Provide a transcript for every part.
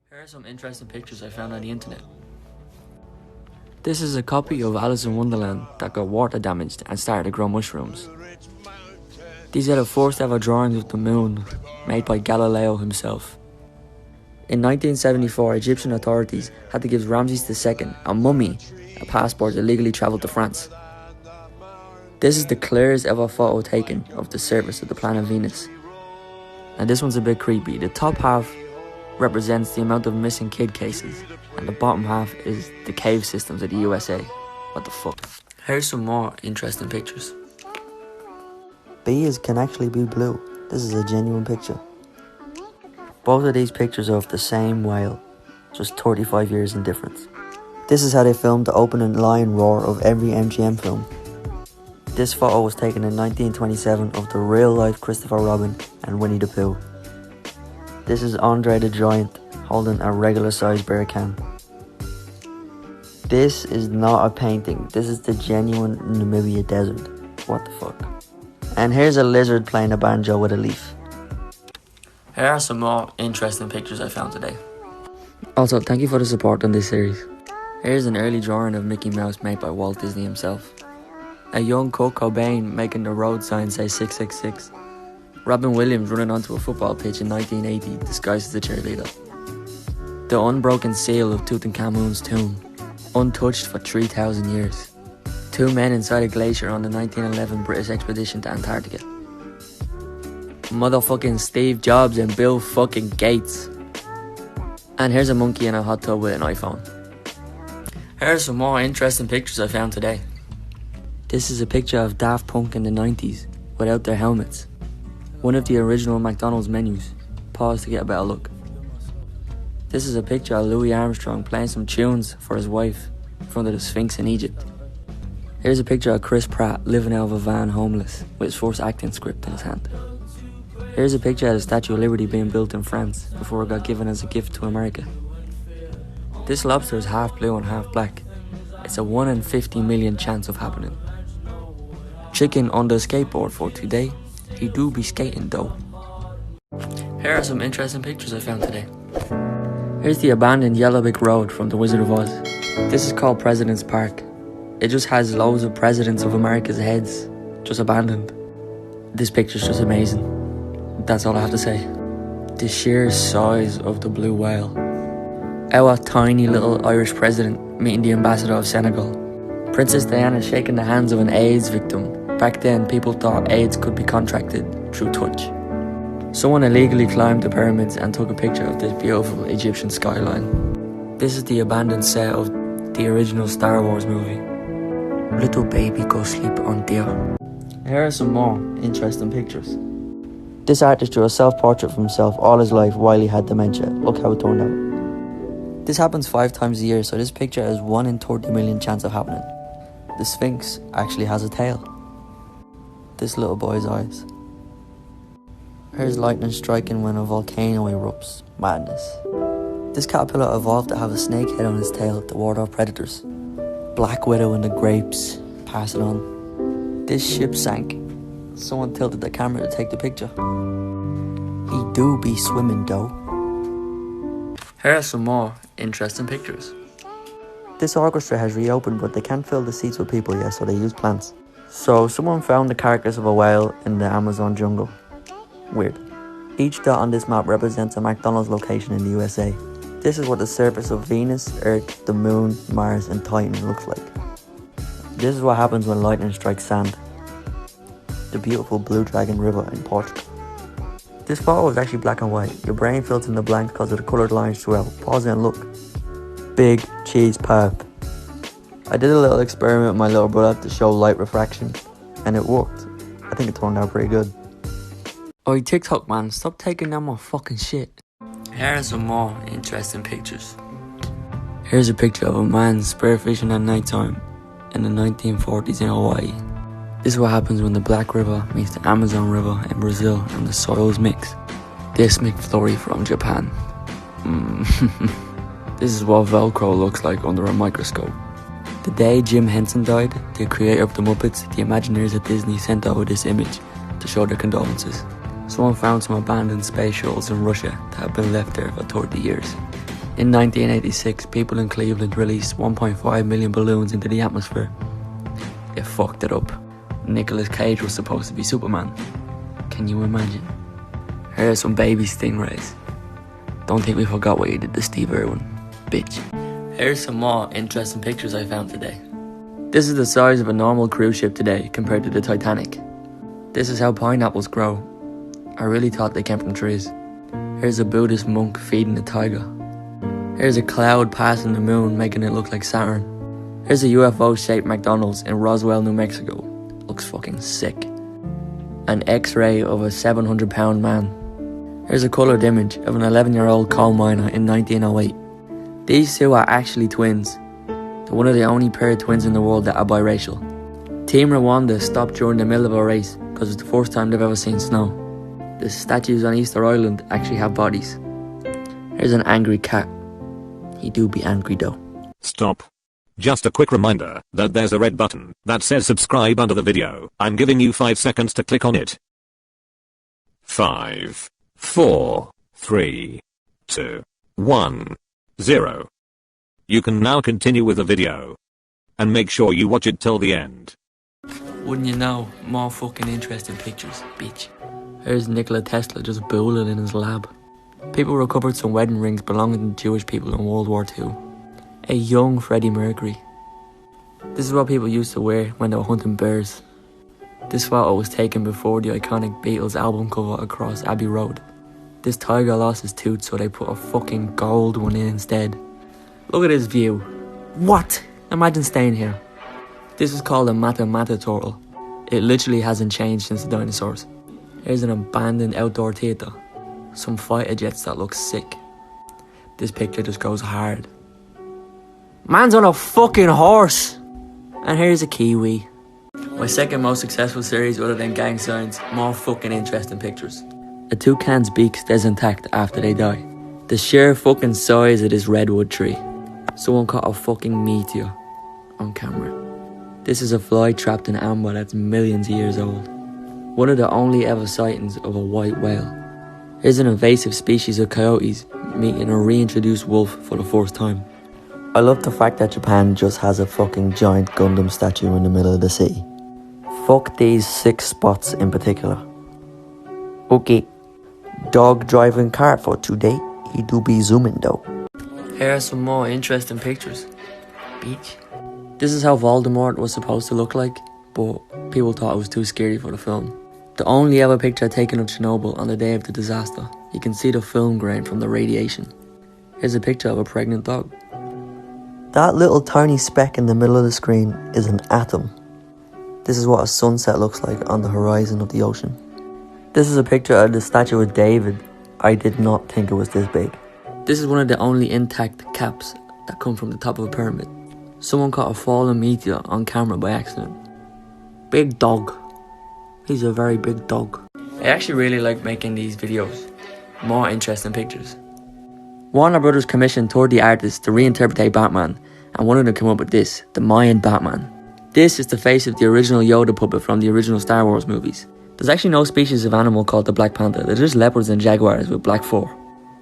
Here are some interesting pictures I found on the internet. This is a copy of Alice in Wonderland that got water damaged and started to grow mushrooms. These are the first ever drawings of the moon, made by Galileo himself. In 1974, Egyptian authorities had to give Ramses II, a mummy, a passport to legally travel to France. This is the clearest ever photo taken of the surface of the planet Venus. And this one's a bit creepy. The top half represents the amount of missing kid cases, and the bottom half is the cave systems of the USA. What the fuck? Here's some more interesting pictures. Bees can actually be blue. This is a genuine picture. Both of these pictures are of the same whale, just 35 years in difference. This is how they filmed the opening lion roar of every MGM film. This photo was taken in 1927 of the real-life Christopher Robin and Winnie the Pooh. This is Andre the Giant holding a regular-sized bear can. This is not a painting. This is the genuine Namibia desert. What the fuck? And here's a lizard playing a banjo with a leaf. Here are some more interesting pictures I found today. Also, thank you for the support on this series. Here's an early drawing of Mickey Mouse made by Walt Disney himself. A young Kurt Cobain making the road sign say 666. Robin Williams running onto a football pitch in 1980 disguised as a cheerleader. The unbroken seal of Tutankhamun's tomb, untouched for 3,000 years. Two men inside a glacier on the 1911 British expedition to Antarctica. Motherfucking Steve Jobs and Bill fucking Gates. And here's a monkey in a hot tub with an iPhone. Here's some more interesting pictures I found today. This is a picture of Daft Punk in the 90s, without their helmets. One of the original McDonald's menus. Pause to get a better look. This is a picture of Louis Armstrong playing some tunes for his wife in front of the Sphinx in Egypt. Here's a picture of Chris Pratt living out of a van homeless with his first acting script in his hand. Here's a picture of the Statue of Liberty being built in France before it got given as a gift to America. This lobster is half blue and half black. It's a 1 in 50 million chance of happening. Chicken on the skateboard for today. He do be skating though. Here are some interesting pictures I found today. Here's the abandoned Yellow Brick Road from The Wizard of Oz. This is called President's Park. It just has loads of presidents of America's heads, just abandoned. This picture's just amazing. That's all I have to say. The sheer size of the blue whale. Our tiny little Irish president meeting the ambassador of Senegal. Princess Diana shaking the hands of an AIDS victim. Back then, people thought AIDS could be contracted through touch. Someone illegally climbed the pyramids and took a picture of this beautiful Egyptian skyline. This is the abandoned set of the original Star Wars movie. Little baby go sleep on deer. Here are some more interesting pictures. This artist drew a self-portrait of himself all his life while he had dementia. Look how it turned out. This happens 5 times a year, so this picture has 1 in 30 million chance of happening. The Sphinx actually has a tail. This little boy's eyes. Here's lightning striking when a volcano erupts. Madness. This caterpillar evolved to have a snake head on its tail to ward off predators. Black widow in the grapes. Pass it on. This ship sank. Someone tilted the camera to take the picture. He do be swimming though. Here are some more interesting pictures. This orchestra has reopened, but they can't fill the seats with people yet, so they use plants. So someone found the carcass of a whale in the Amazon jungle. Weird. Each dot on this map represents a McDonald's location in the USA. This is what the surface of Venus, Earth, the Moon, Mars and Titan looks like. This is what happens when lightning strikes sand. The beautiful Blue Dragon River in Portugal. This photo is actually black and white. Your brain fills in the blanks because of the coloured lines throughout. Pause it and look. Big cheese pop. I did a little experiment with my little brother to show light refraction, and it worked. I think it turned out pretty good. Oi TikTok man, stop taking down my fucking shit. Here are some more interesting pictures. Here's a picture of a man spearfishing at night time in the 1940s in Hawaii. This is what happens when the Black River meets the Amazon River in Brazil and the soils mix. This McFlurry from Japan. This is what Velcro looks like under a microscope. The day Jim Henson died, the creator of the Muppets, the Imagineers at Disney sent over this image to show their condolences. Someone found some abandoned space shuttles in Russia that had been left there for 30 years. In 1986, people in Cleveland released 1.5 million balloons into the atmosphere. It fucked it up. Nicolas Cage was supposed to be Superman. Can you imagine? Here are some baby stingrays. Don't think we forgot what you did to Steve Irwin, bitch. Here's some more interesting pictures I found today. This is the size of a normal cruise ship today compared to the Titanic. This is how pineapples grow. I really thought they came from trees. Here's a Buddhist monk feeding a tiger. Here's a cloud passing the moon, making it look like Saturn. Here's a UFO-shaped McDonald's in Roswell, New Mexico. Looks fucking sick. An X-ray of a 700-pound man. Here's a coloured image of an 11-year-old coal miner in 1908. These two are actually twins. They're one of the only pair of twins in the world that are biracial. Team Rwanda stopped during the middle of a race because it's the first time they've ever seen snow. The statues on Easter Island actually have bodies. Here's an angry cat. He do be angry though. Stop. Just a quick reminder that there's a red button that says subscribe under the video. I'm giving you 5 seconds to click on it. 5, 4, 3, 2, 1, 0. You can now continue with the video. And make sure you watch it till the end. Wouldn't you know, more fucking interesting pictures, bitch. Here's Nikola Tesla just booling in his lab. People recovered some wedding rings belonging to Jewish people in World War II. A young Freddie Mercury. This is what people used to wear when they were hunting bears. This photo was taken before the iconic Beatles album cover across Abbey Road. This tiger lost his tooth, so they put a fucking gold one in instead. Look at this view. What? Imagine staying here. This is called a Mata Mata turtle. It literally hasn't changed since the dinosaurs. Here's an abandoned outdoor theatre. Some fighter jets that look sick. This picture just goes hard. Man's on a fucking horse! And here's a kiwi. My second most successful series other than gang signs, more fucking interesting pictures. A toucan's beak stays intact after they die. The sheer fucking size of this redwood tree. Someone caught a fucking meteor on camera. This is a fly trapped in amber that's millions of years old. One of the only ever sightings of a white whale. Here's an invasive species of coyotes meeting a reintroduced wolf for the first time. I love the fact that Japan just has a fucking giant Gundam statue in the middle of the city. Fuck these 6 spots in particular. Okay. Dog driving car for today. He do be zooming though. Here are some more interesting pictures. Beach. This is how Voldemort was supposed to look like, but people thought it was too scary for the film. The only ever picture taken of Chernobyl on the day of the disaster. You can see the film grain from the radiation. Here's a picture of a pregnant dog. That little tiny speck in the middle of the screen is an atom. This is what a sunset looks like on the horizon of the ocean. This is a picture of the statue of David. I did not think it was this big. This is one of the only intact caps that come from the top of a pyramid. Someone caught a fallen meteor on camera by accident. Big dog. He's a very big dog. I actually really like making these videos. More interesting pictures. Warner Brothers commissioned 30 artists to reinterpret Batman, and one of them came up with this, the Mayan Batman. This is the face of the original Yoda puppet from the original Star Wars movies. There's actually no species of animal called the Black Panther, they're just leopards and jaguars with black fur.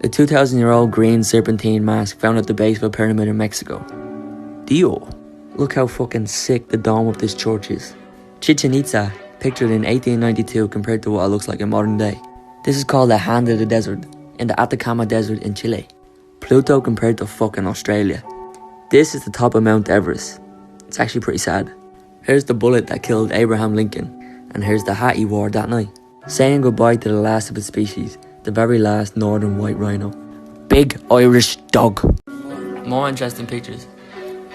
A 2,000-year-old green serpentine mask found at the base of a pyramid in Mexico. Dio! Look how fucking sick the dome of this church is. Chichen Itza, pictured in 1892 compared to what it looks like in modern day. This is called the Hand of the Desert, in the Atacama Desert in Chile. Pluto compared to fucking Australia. This is the top of Mount Everest. It's actually pretty sad. Here's the bullet that killed Abraham Lincoln, and here's the hat he wore that night. Saying goodbye to the last of its species, the very last northern white rhino. Big Irish dog. More interesting pictures.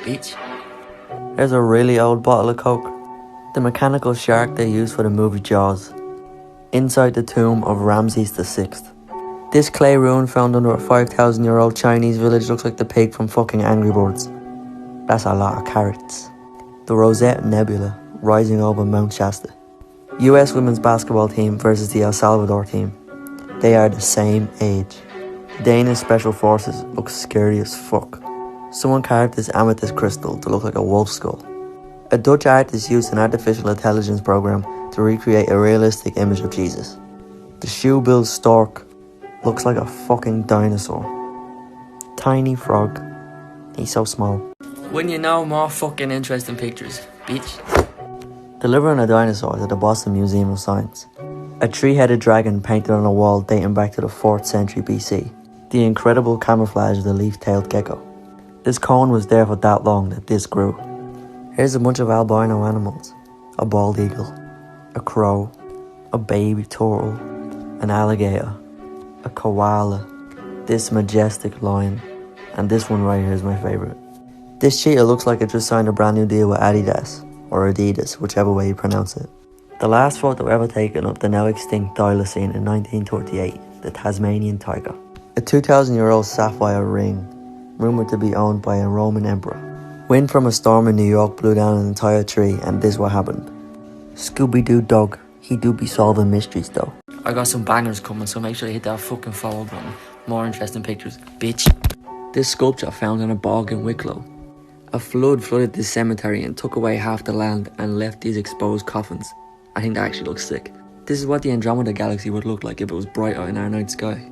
Beach. Here's a really old bottle of Coke. The mechanical shark they used for the movie Jaws. Inside the tomb of Ramses VI. This clay ruin found under a 5,000-year-old Chinese village looks like the pig from fucking Angry Birds. That's a lot of carrots. The Rosette Nebula, rising over Mount Shasta. US women's basketball team versus the El Salvador team. They are the same age. Danish Special Forces look scary as fuck. Someone carved this amethyst crystal to look like a wolf skull. A Dutch artist used an artificial intelligence program to recreate a realistic image of Jesus. The shoe-billed stork looks like a fucking dinosaur. Tiny frog. He's so small. When you know more fucking interesting pictures, bitch. Delivering a dinosaur to the Boston Museum of Science. A three-headed dragon painted on a wall dating back to the 4th century BC. The incredible camouflage of the leaf-tailed gecko. This cone was there for that long that this grew. Here's a bunch of albino animals. A bald eagle. A crow. A baby turtle. An alligator. A koala. This majestic lion. And this one right here is my favourite. This cheetah looks like it just signed a brand new deal with Adidas. Or Adidas, whichever way you pronounce it. The last photo ever taken of the now extinct thylacine in 1938, the Tasmanian Tiger. A 2,000-year-old sapphire ring, rumoured to be owned by a Roman emperor. Wind from a storm in New York blew down an entire tree, and this what happened. Scooby-Doo dog, he do be solving mysteries though. I got some bangers coming, so make sure you hit that fucking follow button. More interesting pictures, bitch. This sculpture found in a bog in Wicklow. A flood flooded this cemetery and took away half the land and left these exposed coffins. I think that actually looks sick. This is what the Andromeda Galaxy would look like if it was brighter in our night sky.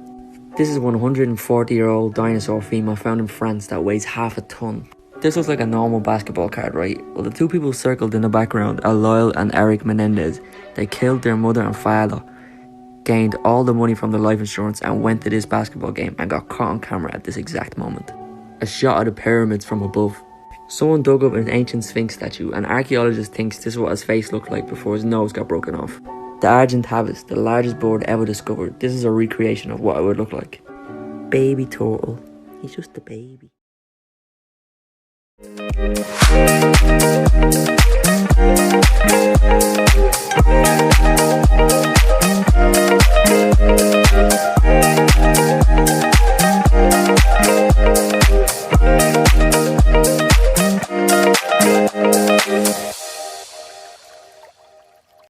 This is a 140-year-old dinosaur femur found in France that weighs half a ton. This looks like a normal basketball card, right? Well, the two people circled in the background are Lyle and Eric Menendez. They killed their mother and father, gained all the money from the life insurance and went to this basketball game and got caught on camera at this exact moment. A shot of the pyramids from above. Someone dug up an ancient Sphinx statue and archaeologists think this is what his face looked like before his nose got broken off. The Argentavis, the largest bird ever discovered. This is a recreation of what it would look like. Baby turtle. He's just a baby.